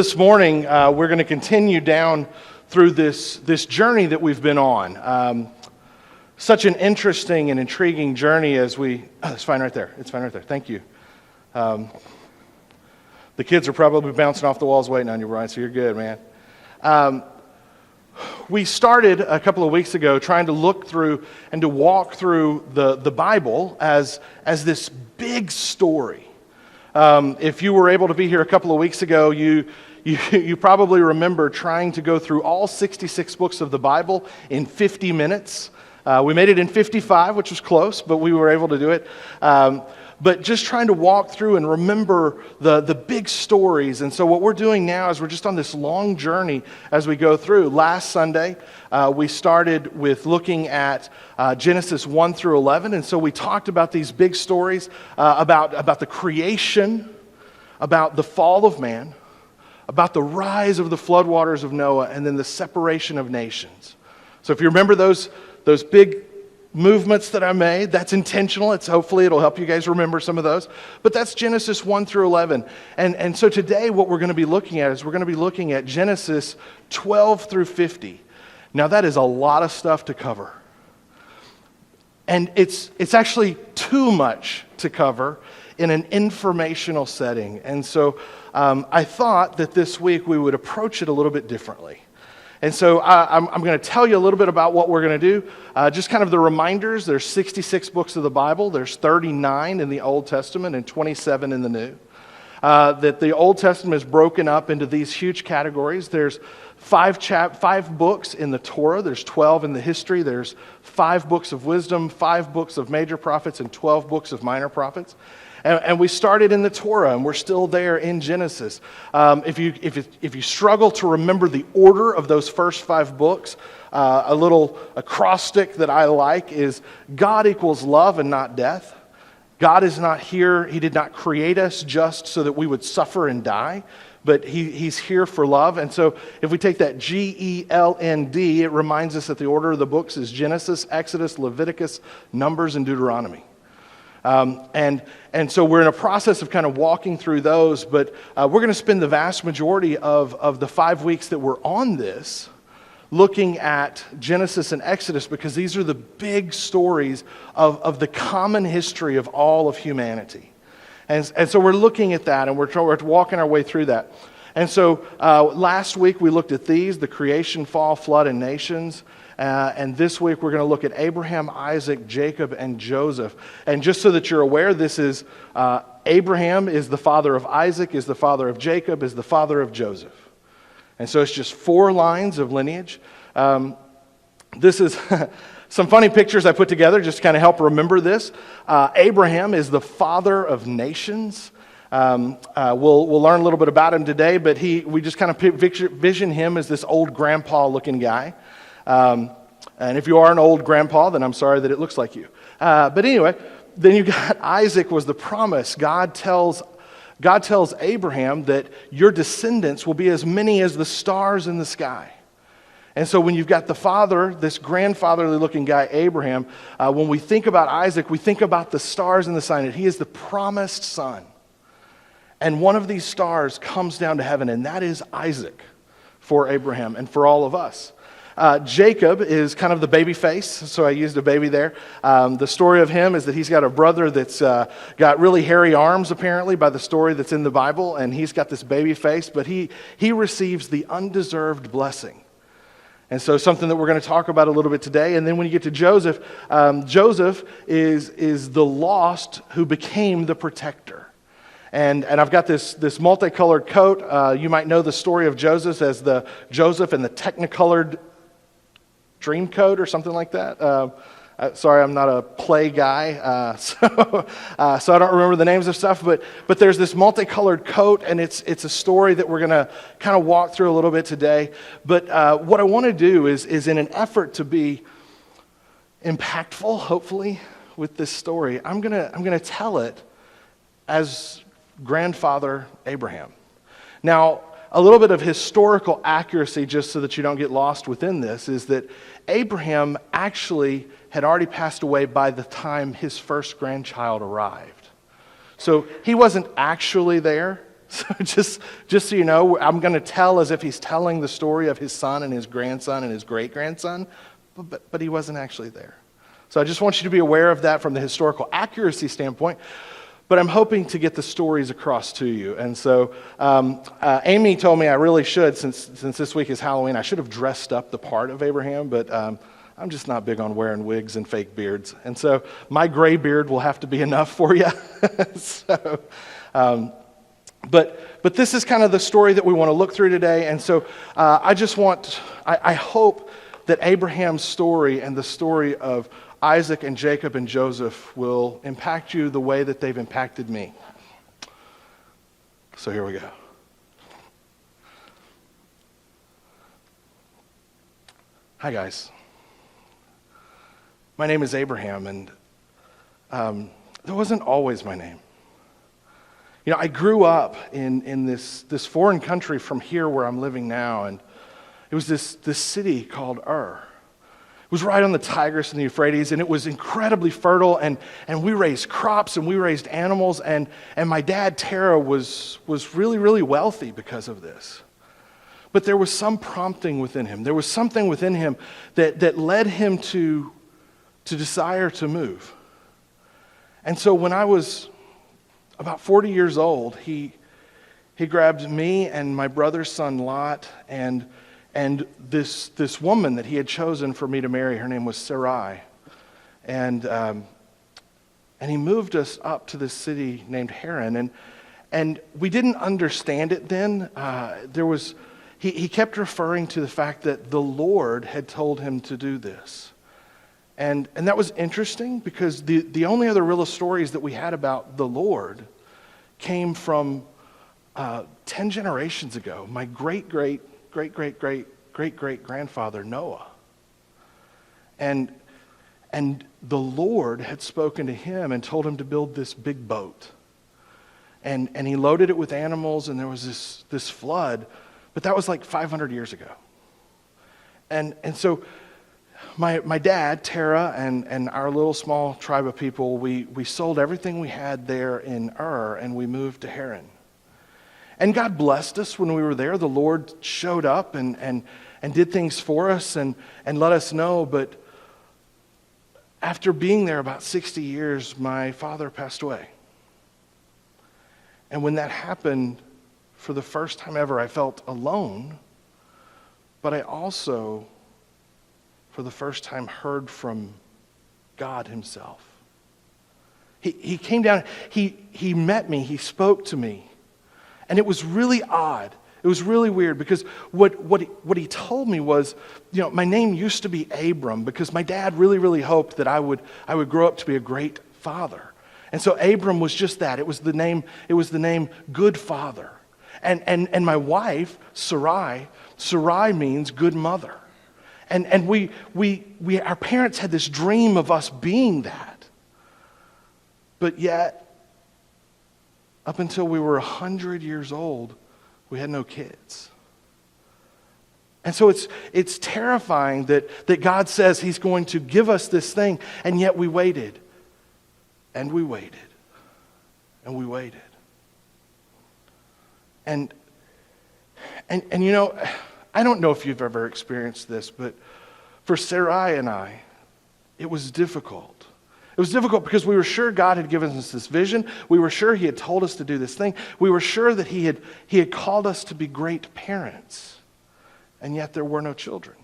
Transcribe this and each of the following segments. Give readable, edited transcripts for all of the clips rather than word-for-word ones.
This morning, we're going to continue down through this journey that we've been on. Such an interesting and intriguing journey as we... Oh, it's fine right there. It's fine right there. Thank you. The kids are probably bouncing off the walls waiting on you, Brian, so you're good, man. We started a couple of weeks ago trying to look through and to walk through the Bible as this big story. If you were able to be here a couple of weeks ago, you probably remember trying to go through all 66 books of the Bible in 50 minutes. We made it in 55, which was close, but we were able to do it. But just trying to walk through and remember the big stories. And so what we're doing now is we're just on this long journey as we go through. Last Sunday, we started with looking at Genesis 1 through 11. And so we talked about these big stories about the creation, about the fall of man, about the rise of the floodwaters of Noah, and then the separation of nations. So if you remember those big movements that I made, that's intentional. Hopefully it'll help you guys remember some of those. But that's Genesis 1 through 11. And so today what we're going to be looking at is we're going to be looking at Genesis 12 through 50. Now that is a lot of stuff to cover. And it's actually too much to cover in an informational setting. And so I thought that this week we would approach it a little bit differently. And so I'm going to tell you a little bit about what we're going to do. Just kind of the reminders. There's 66 books of the Bible. There's 39 in the Old Testament and 27 in the New. That the Old Testament is broken up into these huge categories. There's five books in the Torah. There's 12 in the history. There's 5 books of wisdom, 5 books of major prophets, and 12 books of minor prophets. And we started in the Torah, and we're still there in Genesis. If you struggle to remember the order of those first 5 books, a little acrostic that I like is God equals love and not death. God is not here. He did not create us just so that we would suffer and die, but He's here for love. And so if we take that GELND, it reminds us that the order of the books is Genesis, Exodus, Leviticus, Numbers, and Deuteronomy. And so we're in a process of kind of walking through those, but we're going to spend the vast majority of the 5 weeks that we're on this looking at Genesis and Exodus, because these are the big stories of the common history of all of humanity. And so we're looking at that, and we're walking our way through that. And so last week we looked at the creation, fall, flood, and nations. And this week we're going to look at Abraham, Isaac, Jacob, and Joseph. And just so that you're aware, this is Abraham is the father of Isaac, is the father of Jacob, is the father of Joseph. And so it's just 4 lines of lineage. This is some funny pictures I put together just to kind of help remember this. Abraham is the father of nations. We'll learn a little bit about him today, but we just kind of vision him as this old grandpa-looking guy. And if you are an old grandpa, then I'm sorry that it looks like you. But anyway, then you got Isaac was the promise. God tells Abraham that your descendants will be as many as the stars in the sky. And so when you've got the father, this grandfatherly looking guy, Abraham, when we think about Isaac, we think about the stars in the sky, and he is the promised son. And one of these stars comes down to heaven, and that is Isaac for Abraham and for all of us. Jacob is kind of the baby face, so I used a baby there. The story of him is that he's got a brother that's got really hairy arms, apparently, by the story that's in the Bible, and he's got this baby face, but he receives the undeserved blessing. And so something that we're going to talk about a little bit today. And then when you get to Joseph, Joseph is the lost who became the protector. And I've got this multicolored coat. You might know the story of Joseph as the Joseph and the Technicolored dream coat or something like that. Sorry, I'm not a play guy, so I don't remember the names of stuff. But there's this multicolored coat, and it's a story that we're going to kind of walk through a little bit today. But what I want to do is in an effort to be impactful, hopefully, with this story, I'm gonna tell it as grandfather Abraham. Now, a little bit of historical accuracy, just so that you don't get lost within this, is that Abraham actually had already passed away by the time his first grandchild arrived. So he wasn't actually there So just so you know, I'm going to tell as if he's telling the story of his son and his grandson and his great-grandson, but he wasn't actually there. So I just want you to be aware of that from the historical accuracy standpoint, but I'm hoping to get the stories across to you. And so Amy told me I really should, since this week is Halloween, I should have dressed up the part of Abraham, but I'm just not big on wearing wigs and fake beards. And so my gray beard will have to be enough for you. But this is kind of the story that we want to look through today. And so I hope that Abraham's story and the story of Isaac and Jacob and Joseph will impact you the way that they've impacted me. So here we go. Hi guys. My name is Abraham, and that wasn't always my name. You know, I grew up in this foreign country from here where I'm living now, and it was this city called Ur. It was right on the Tigris and the Euphrates, and it was incredibly fertile, and we raised crops and we raised animals, and my dad, Terah, was really, really wealthy because of this. But there was some prompting within him. There was something within him that led him to desire to move. And so when I was about 40 years old, he grabbed me and my brother's son Lot and this woman that he had chosen for me to marry. Her name was Sarai, and he moved us up to this city named Haran, and we didn't understand it then. He kept referring to the fact that the Lord had told him to do this. And that was interesting because the only other real stories that we had about the Lord came from 10 generations ago. My great-great-great-great-great-great-grandfather Noah. And the Lord had spoken to him and told him to build this big boat. And he loaded it with animals, and there was this flood, but that was like 500 years ago. And so my dad, Terah, and our little small tribe of people, we sold everything we had there in Ur, and we moved to Haran. And God blessed us when we were there. The Lord showed up and did things for us and let us know. But after being there about 60 years, my father passed away. And when that happened, for the first time ever, I felt alone. But I also, for the first time, heard from God himself. He came down, he met me, he spoke to me. And it was really odd. It was really weird because what he told me was, you know, my name used to be Abram because my dad really, really hoped that I would grow up to be a great father. And so Abram was just that. It was the name good father. And my wife, Sarai means good mother. And our parents had this dream of us being that. But yet, up until we were 100 years old, we had no kids. And so it's terrifying that God says he's going to give us this thing, and yet we waited. And we waited. And we waited. And you know, I don't know if you've ever experienced this, but for Sarai and I, it was difficult. It was difficult because we were sure God had given us this vision. We were sure he had told us to do this thing. We were sure that he had called us to be great parents. And yet there were no children.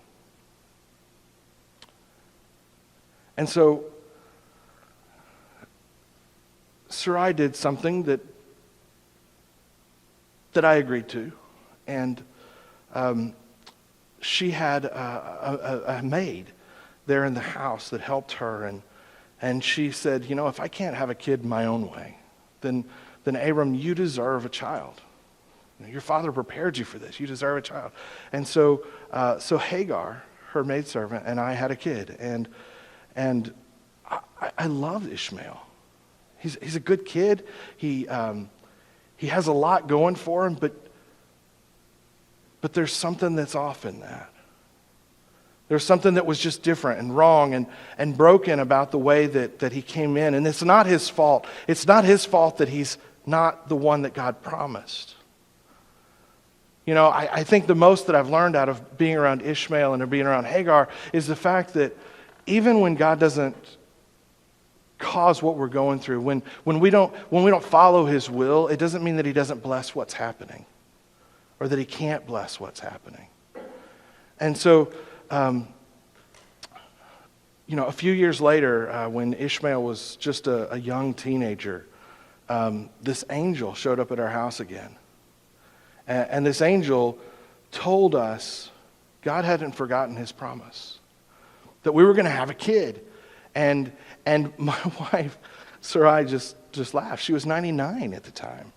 And so Sarai did something that I agreed to. And she had a maid there in the house that helped her, and she said, you know, if I can't have a kid my own way, then Abram, you deserve a child. Your father prepared you for this. You deserve a child. And so Hagar, her maidservant, and I had a kid, and I loved Ishmael. He's a good kid. He has a lot going for him, but there's something that's off in that. There's something that was just different and wrong and broken about the way that he came in. And it's not his fault. It's not his fault that he's not the one that God promised. I think the most that I've learned out of being around Ishmael and being around Hagar is the fact that even when God doesn't cause what we're going through, when we don't follow his will, it doesn't mean that he doesn't bless what's happening or that he can't bless what's happening. And so, a few years later, when Ishmael was just a young teenager, this angel showed up at our house again. And this angel told us God hadn't forgotten his promise, that we were going to have a kid. And my wife, Sarai, just laughed. She was 99 at the time.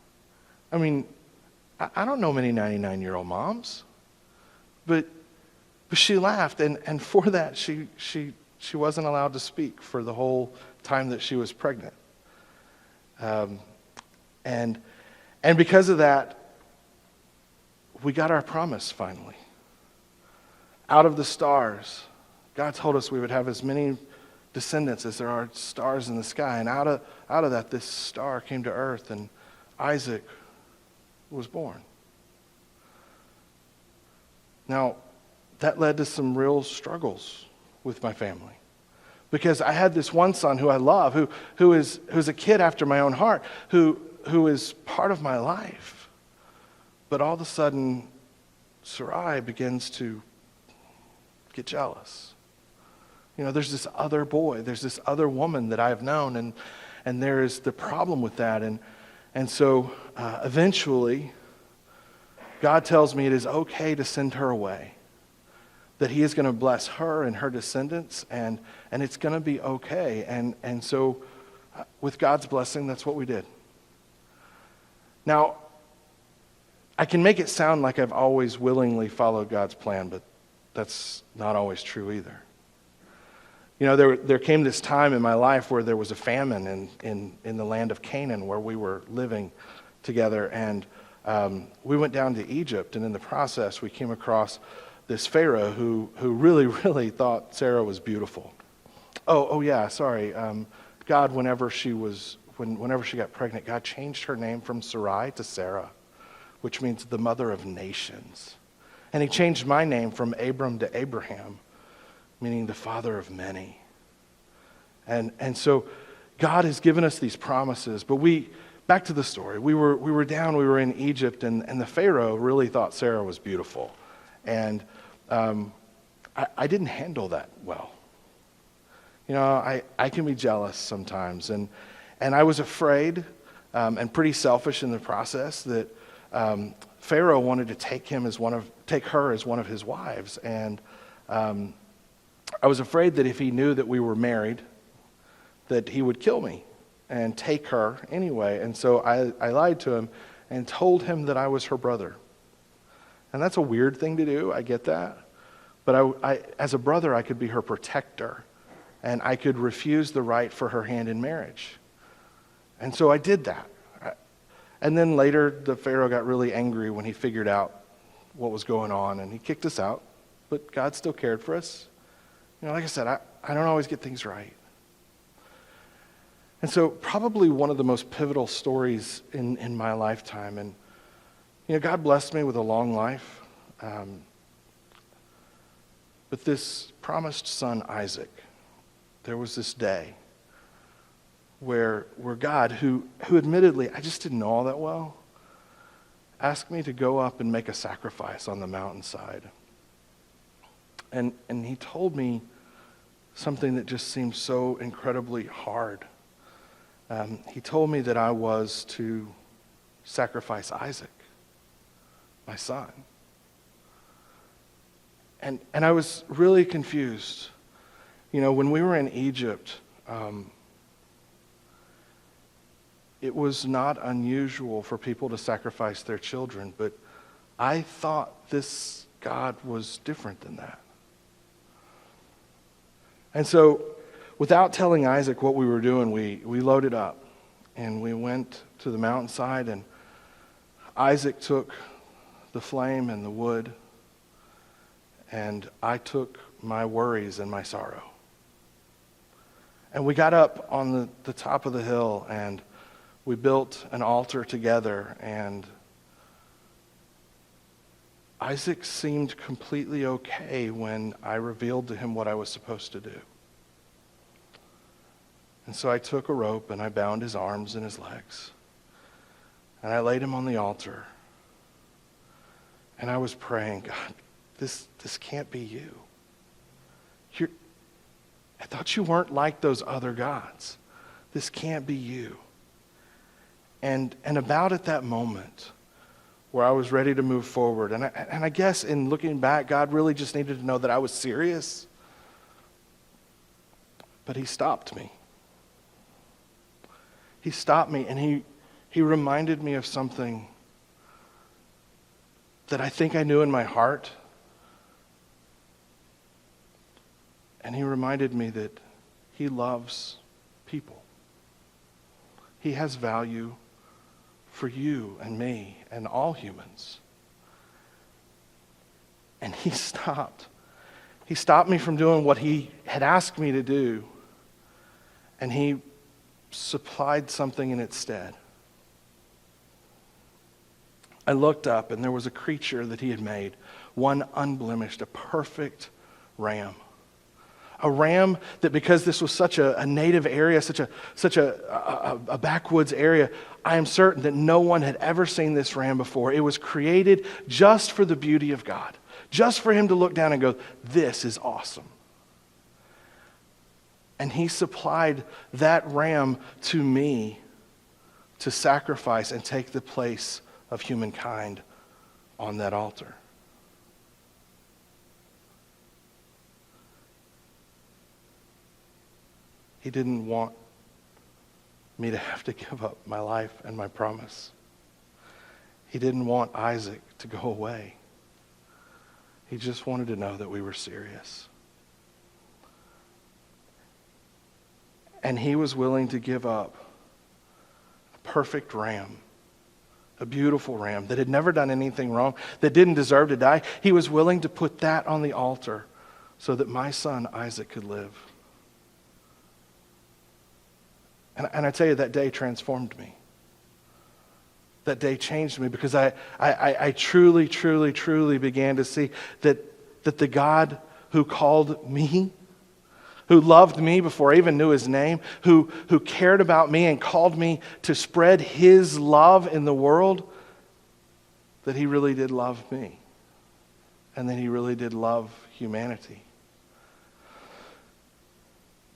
I mean, I don't know many 99-year-old moms, but she laughed, and for that, she wasn't allowed to speak for the whole time that she was pregnant. And because of that, we got our promise finally. Out of the stars, God told us we would have as many descendants as there are stars in the sky. And out of that, this star came to earth, and Isaac was born. Now, that led to some real struggles with my family. Because I had this one son who I love, who's a kid after my own heart, who is part of my life. But all of a sudden, Sarai begins to get jealous. There's this other boy, there's this other woman that I've known, and there is the problem with that. And so eventually, God tells me it is okay to send her away, that he is going to bless her and her descendants, and it's going to be okay. And so with God's blessing, that's what we did. Now, I can make it sound like I've always willingly followed God's plan, but that's not always true either. There came this time in my life where there was a famine in the land of Canaan where we were living together, and we went down to Egypt, and in the process we came across this Pharaoh who really, really thought Sarah was beautiful. Oh yeah, sorry. God, whenever she got pregnant, God changed her name from Sarai to Sarah, which means the mother of nations. And he changed my name from Abram to Abraham, meaning the father of many. And so God has given us these promises, but back to the story, we were in Egypt, and the Pharaoh really thought Sarah was beautiful. And I didn't handle that well. I can be jealous sometimes, and I was afraid and pretty selfish in the process that Pharaoh wanted to take her as one of his wives, and I was afraid that if he knew that we were married, that he would kill me and take her anyway. And so I lied to him and told him that I was her brother. And that's a weird thing to do, I get that. But I as a brother, I could be her protector, and I could refuse the right for her hand in marriage. And so I did that. And then later, the Pharaoh got really angry when he figured out what was going on, and he kicked us out. But God still cared for us. Like I said, I don't always get things right. And so probably one of the most pivotal stories in my lifetime. And, God blessed me with a long life. But this promised son, Isaac, there was this day where God, who admittedly I just didn't know all that well, asked me to go up and make a sacrifice on the mountainside. And he told me something that just seemed so incredibly hard. He told me that I was to sacrifice Isaac, my son. And I was really confused. When we were in Egypt, it was not unusual for people to sacrifice their children, but I thought this God was different than that. And so, without telling Isaac what we were doing, we loaded up and we went to the mountainside, and Isaac took the flame and the wood, and I took my worries and my sorrow. And we got up on the top of the hill, and we built an altar together, and Isaac seemed completely okay when I revealed to him what I was supposed to do. And so I took a rope and I bound his arms and his legs. And I laid him on the altar. And I was praying, God, this can't be you. I thought you weren't like those other gods. This can't be you. And about at that moment where I was ready to move forward, and I guess in looking back, God really just needed to know that I was serious. But he stopped me. He stopped me and he reminded me of something that I think I knew in my heart. And he reminded me that he loves people. He has value for you and me and all humans. And he stopped. He stopped me from doing what he had asked me to do. And he supplied something in its stead. I looked up and there was a creature that he had made, one unblemished, a perfect ram. A ram that, because this was such a native area, such a backwoods area, I am certain that no one had ever seen this ram before. It was created just for the beauty of God, just for him to look down and go, this is awesome. And he supplied that ram to me to sacrifice and take the place of humankind on that altar. He didn't want me to have to give up my life and my promise. He didn't want Isaac to go away. He just wanted to know that we were serious. And he was willing to give up a perfect ram, a beautiful ram that had never done anything wrong, that didn't deserve to die. He was willing to put that on the altar so that my son Isaac could live. And I tell you, that day transformed me. That day changed me because I truly, truly, truly began to see that the God who called me, who loved me before I even knew his name, who cared about me and called me to spread his love in the world, that he really did love me. And that he really did love humanity.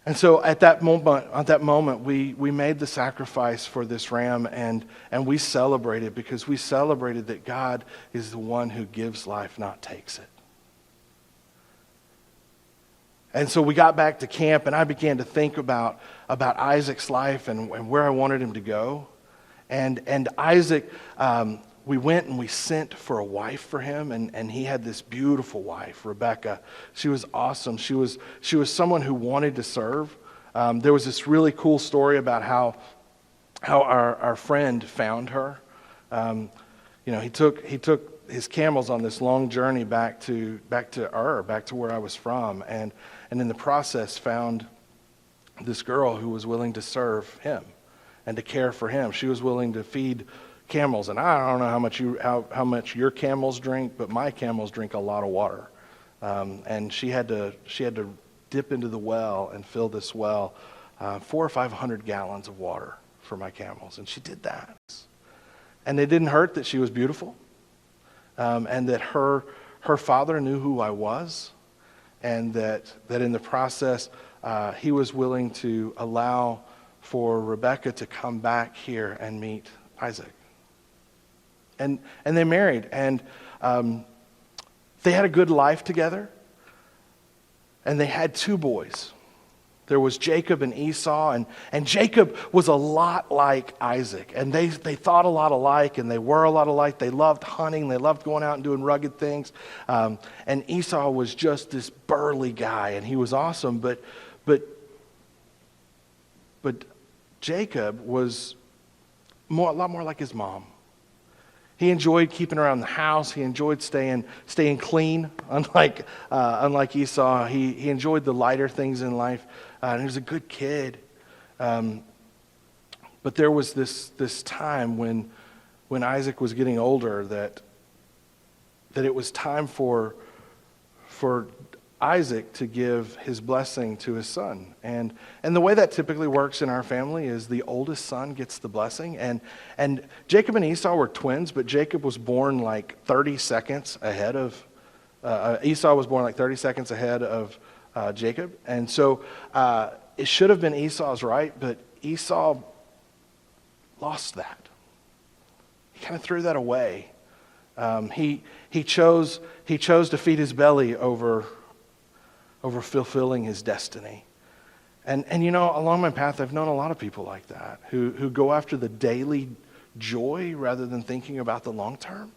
And so at that moment, we made the sacrifice for this ram and we celebrated, because we celebrated that God is the one who gives life, not takes it. And so we got back to camp and I began to think about Isaac's life and where I wanted him to go. And Isaac, we went and we sent for a wife for him, and he had this beautiful wife, Rebecca. She was awesome. She was someone who wanted to serve. There was this really cool story about how our friend found her. He took his camels on this long journey back to Ur, back to where I was from, and in the process found this girl who was willing to serve him and to care for him. She was willing to feed camels, and I don't know how much your camels drink, but my camels drink a lot of water. And she had to dip into the well and fill this well, 400 or 500 gallons of water for my camels, and she did that. And it didn't hurt that she was beautiful, and that her father knew who I was, and that in the process he was willing to allow for Rebecca to come back here and meet Isaac. And they married, and they had a good life together, and they had 2 boys. There was Jacob and Esau, and Jacob was a lot like Isaac, and they thought a lot alike, and they were a lot alike. They loved hunting, they loved going out and doing rugged things, and Esau was just this burly guy, and he was awesome, but Jacob was a lot more like his mom. He enjoyed keeping around the house. He enjoyed staying clean, unlike Esau. He enjoyed the lighter things in life, and he was a good kid. But there was this time when Isaac was getting older that that it was time for Isaac to give his blessing to his son. And the way that typically works in our family is the oldest son gets the blessing. And Jacob and Esau were twins, but Jacob was born like 30 seconds ahead of, Esau was born like 30 seconds ahead of Jacob. And so it should have been Esau's right, but Esau lost that. He kind of threw that away. He chose to feed his belly over fulfilling his destiny. And you know, along my path, I've known a lot of people like that who go after the daily joy rather than thinking about the long term.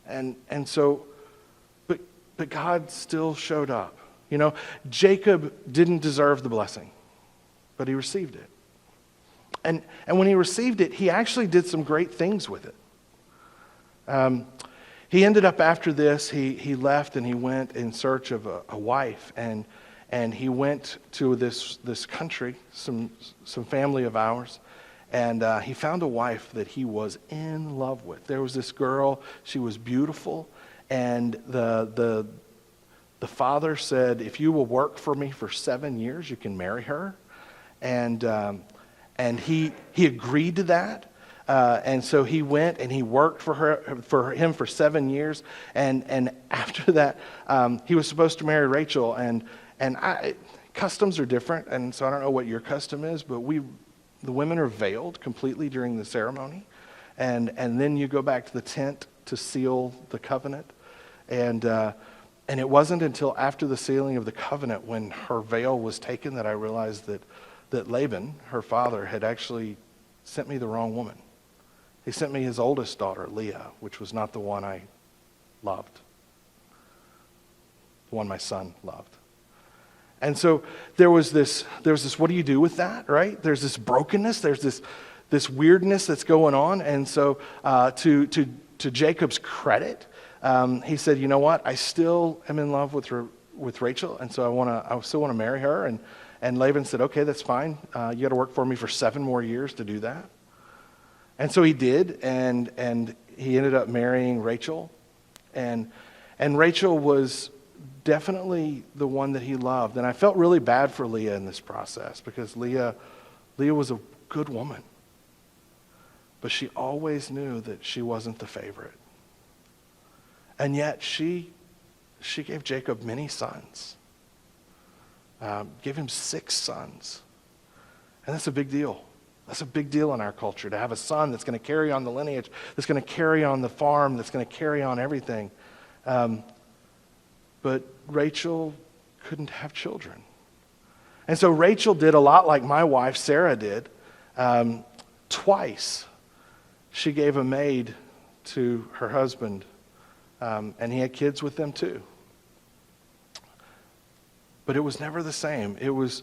And so, but God still showed up. You know, Jacob didn't deserve the blessing, but he received it. And when he received it, he actually did some great things with it. He ended up after this, he left and he went in search of a wife, and he went to this country, some family of ours, and he found a wife that he was in love with. There was this girl, she was beautiful, and the father said, if you will work for me for 7 years, you can marry her. And he agreed to that. And so he went and he worked for him for 7 years. And after that, he was supposed to marry Rachel. And customs are different. And so I don't know what your custom is, but the women are veiled completely during the ceremony. And then you go back to the tent to seal the covenant. And it wasn't until after the sealing of the covenant when her veil was taken that I realized that Laban, her father, had actually sent me the wrong woman. He sent me his oldest daughter, Leah, which was not the one I loved, the one my son loved. And so there was this, what do you do with that, right? There's this brokenness, there's this weirdness that's going on. And so to Jacob's credit, he said, you know what, I still am in love with Rachel, and so I still want to marry her. And Laban said, okay, that's fine. You got to work for me for 7 more years to do that. And so he did, and he ended up marrying Rachel. And Rachel was definitely the one that he loved. And I felt really bad for Leah in this process because Leah was a good woman. But she always knew that she wasn't the favorite. And yet she gave Jacob many sons. Gave him 6 sons. And that's a big deal. That's a big deal in our culture, to have a son that's going to carry on the lineage, that's going to carry on the farm, that's going to carry on everything. But Rachel couldn't have children. And so Rachel did a lot like my wife, Sarah, did. Twice, she gave a maid to her husband, and he had kids with them too. But it was never the same. It was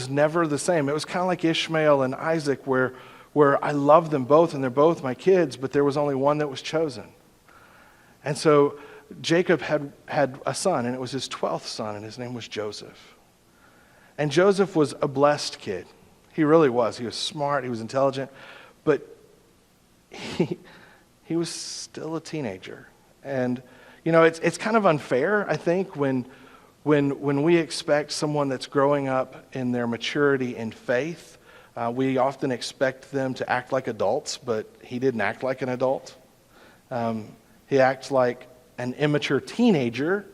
never the same. It was kind of like Ishmael and Isaac, where I love them both and they're both my kids, but there was only one that was chosen. And so Jacob had a son, and it was his 12th son, and his name was Joseph. And Joseph was a blessed kid. He really was. He was smart, he was intelligent, but he was still a teenager. And you know, it's kind of unfair, I think, when we expect someone that's growing up in their maturity in faith, we often expect them to act like adults, but he didn't act like an adult. He acts like an immature teenager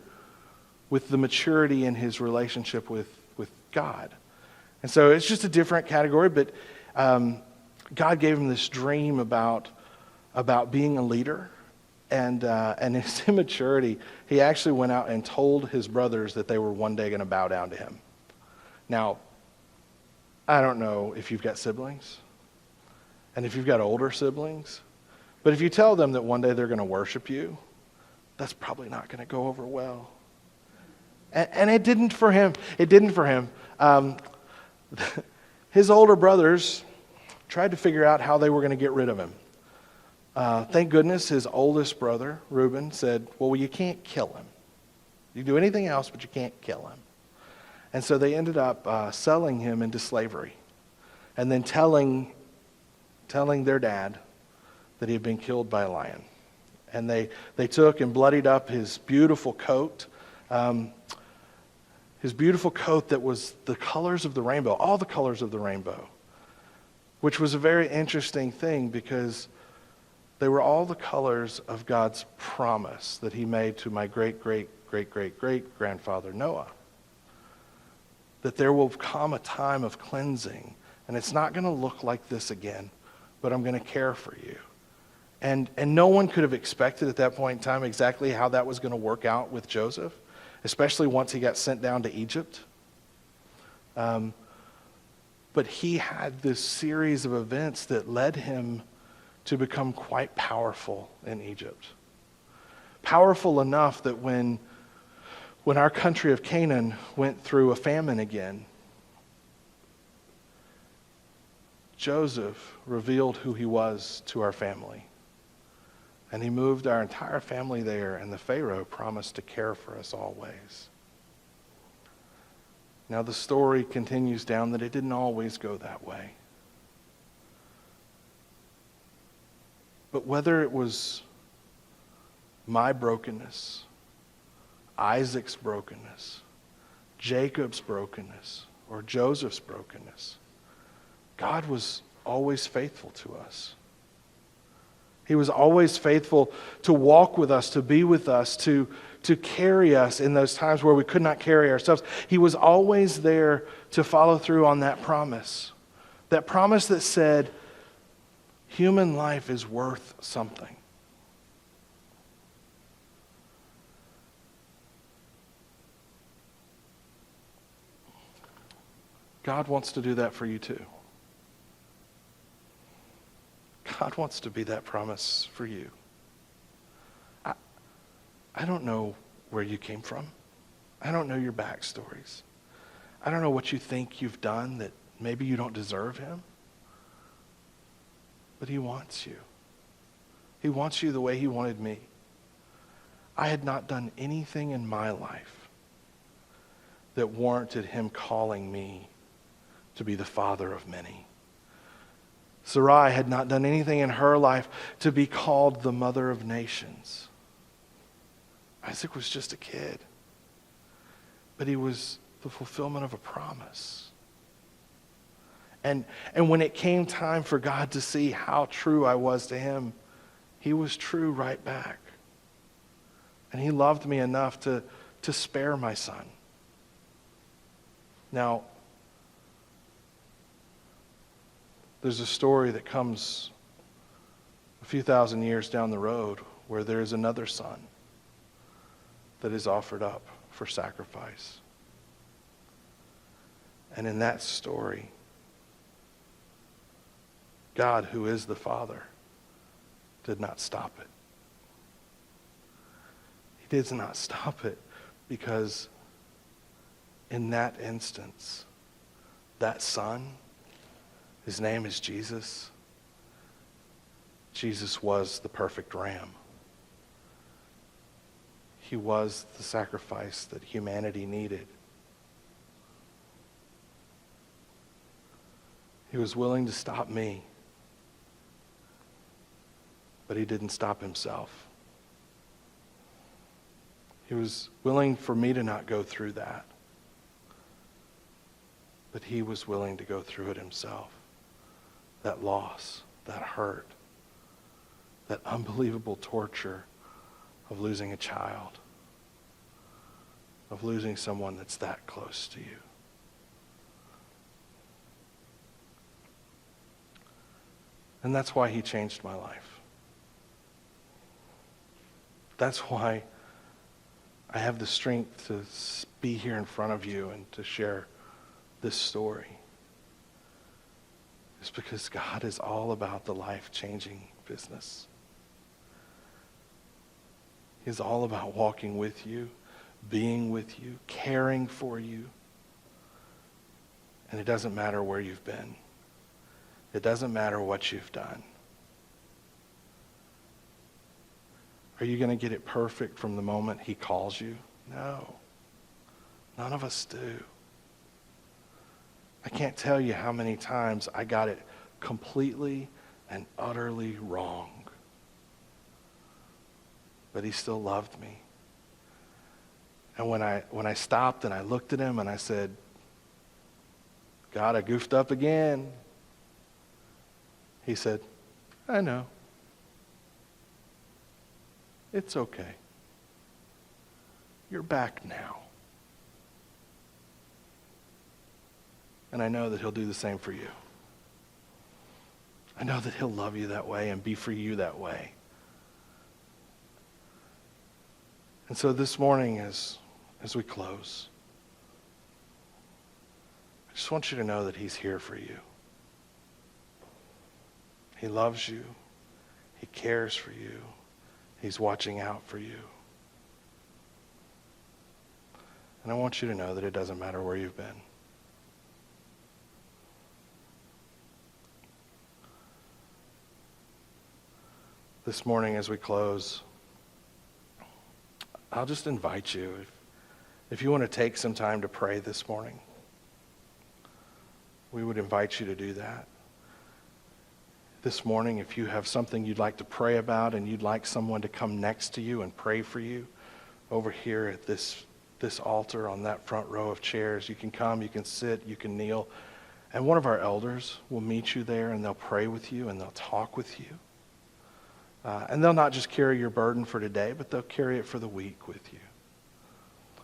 with the maturity in his relationship with God. And so it's just a different category, but God gave him this dream about being a leader. And his immaturity, he actually went out and told his brothers that they were one day going to bow down to him. Now, I don't know if you've got siblings, and if you've got older siblings, but if you tell them that one day they're going to worship you, that's probably not going to go over well. And it didn't for him. It didn't for him. His older brothers tried to figure out how they were going to get rid of him. Thank goodness his oldest brother, Reuben, said, well, you can't kill him. You can do anything else, but you can't kill him. And so they ended up selling him into slavery and then telling their dad that he had been killed by a lion. And they took and bloodied up his beautiful coat. His beautiful coat that was the colors of the rainbow, all the colors of the rainbow, which was a very interesting thing because they were all the colors of God's promise that he made to my great-great-great-great-great-grandfather Noah. That there will come a time of cleansing, and it's not going to look like this again, but I'm going to care for you. And no one could have expected at that point in time exactly how that was going to work out with Joseph, especially once he got sent down to Egypt. But he had this series of events that led him to become quite powerful in Egypt. Powerful enough that when our country of Canaan went through a famine again, Joseph revealed who he was to our family. And he moved our entire family there, and the Pharaoh promised to care for us always. Now the story continues down that it didn't always go that way. But whether it was my brokenness, Isaac's brokenness, Jacob's brokenness, or Joseph's brokenness, God was always faithful to us. He was always faithful to walk with us, to be with us, to carry us in those times where we could not carry ourselves. He was always there to follow through on that promise. That promise that said, human life is worth something. God wants to do that for you too. God wants to be that promise for you. I don't know where you came from. I don't know your backstories. I don't know what you think you've done that maybe you don't deserve him. But he wants you. He wants you the way he wanted me. I had not done anything in my life that warranted him calling me to be the father of many. Sarai had not done anything in her life to be called the mother of nations. Isaac was just a kid, but he was the fulfillment of a promise. And when it came time for God to see how true I was to him, he was true right back. And he loved me enough to spare my son. Now, there's a story that comes a few thousand years down the road where there is another son that is offered up for sacrifice. And in that story, God, who is the Father, did not stop it. He did not stop it because in that instance, that son, his name is Jesus. Jesus was the perfect ram. He was the sacrifice that humanity needed. He was willing to stop me, but he didn't stop himself. He was willing for me to not go through that, but he was willing to go through it himself. That loss, that hurt, that unbelievable torture of losing a child, of losing someone that's that close to you. And that's why he changed my life. That's why I have the strength to be here in front of you and to share this story. It's because God is all about the life-changing business. He's all about walking with you, being with you, caring for you. And it doesn't matter where you've been. It doesn't matter what you've done. Are you going to get it perfect from the moment he calls you? No. None of us do. I can't tell you how many times I got it completely and utterly wrong. but he still loved me. And when I stopped and I looked at him and I said, God, I goofed up again. He said, I know. It's okay. You're back now. And I know that he'll do the same for you. I know that he'll love you that way and be for you that way. And so this morning as we close, I just want you to know that he's here for you. He loves you. He cares for you. He's watching out for you. And I want you to know that it doesn't matter where you've been. This morning as we close, I'll just invite you, if you want to take some time to pray this morning, we would invite you to do that. This morning, if you have something you'd like to pray about and you'd like someone to come next to you and pray for you, over here at this altar on that front row of chairs, you can come, you can sit, you can kneel, and one of our elders will meet you there and they'll pray with you and they'll talk with you. And they'll not just carry your burden for today, but they'll carry it for the week with you.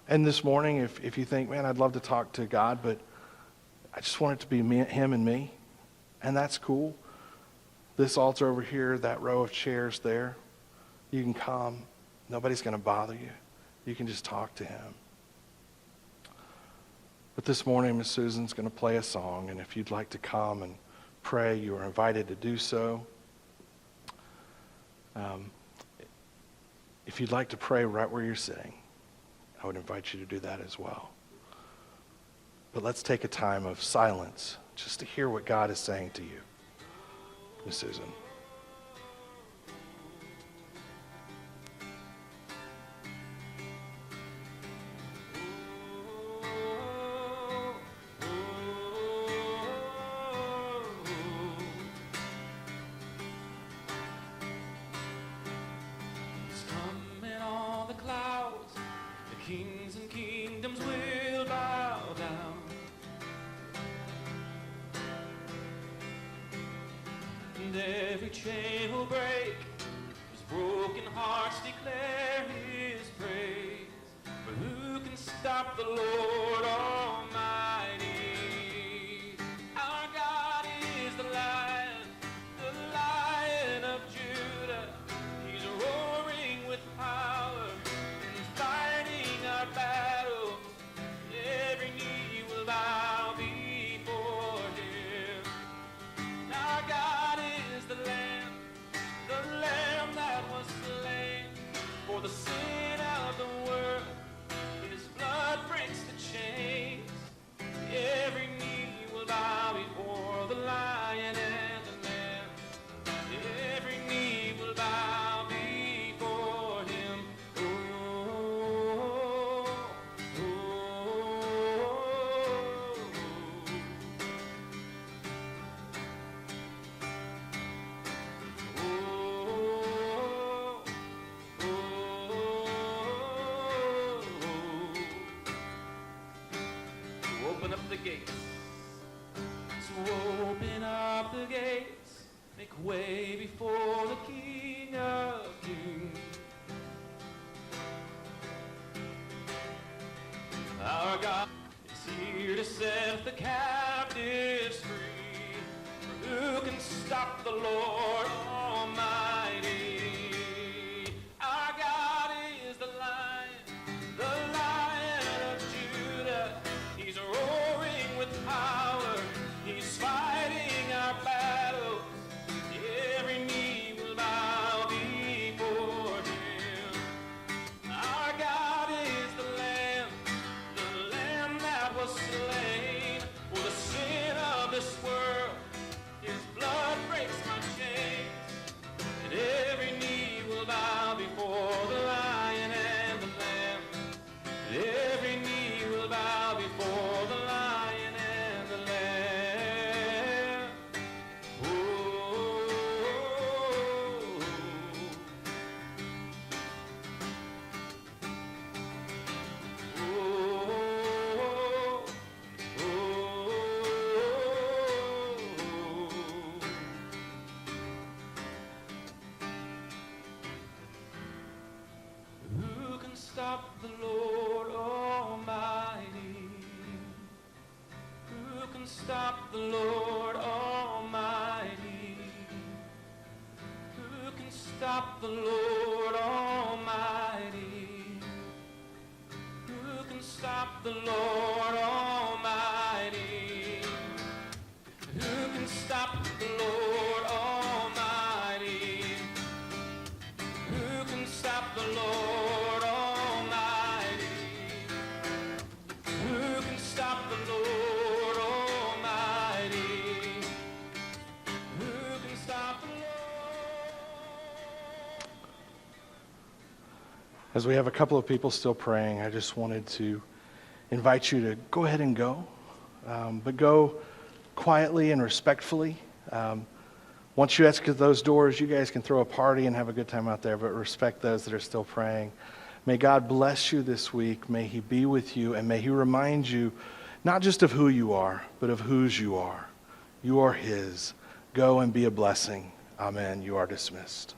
And this morning, if you think, man, I'd love to talk to God, but I just want it to be him and me, and that's cool. This altar over here, that row of chairs there, you can come. Nobody's going to bother you. You can just talk to him. But this morning, Miss Susan's going to play a song, and if you'd like to come and pray, you are invited to do so. If you'd like to pray right where you're sitting, I would invite you to do that as well. But let's take a time of silence just to hear what God is saying to you. Miss Susan. Kings and kingdoms will bow down. And every chain will break. His broken hearts declare his praise. But who can stop the Lord Almighty? Our God is the Lion of Judah. He's roaring with power and fighting our battles. Every knee will bow before him. Our God is the Lamb that was slain for the sin of the world. His blood breaks the chains. Every knee will bow before the Lion and the Lamb. Every knee will bow before him. Open up the gates. So open up the gates. Make way before the King of Kings. Our God is here to set the captives free. For who can stop the Lord Almighty? Our God is the Lion of Judah. He's roaring with power. He's fighting our battles. Every knee will bow before him. Our God is the Lamb that was slain for the sin of this world. His blood breaks my chains. stop the Lord Almighty? Who can stop the Lord Almighty? Who can stop the Lord Almighty? Who can stop the Lord Almighty? Who can stop the Lord Almighty? Who can stop the Lord Almighty? Who can stop the Lord Almighty? Who can stop the Lord? As we have a couple of people still praying, I just wanted to invite you to go ahead and go, but go quietly and respectfully. Once you exit those doors, you guys can throw a party and have a good time out there, but respect those that are still praying. May God bless you this week. May He be with you, and may He remind you not just of who you are, but of whose you are. You are His. Go and be a blessing. Amen. You are dismissed.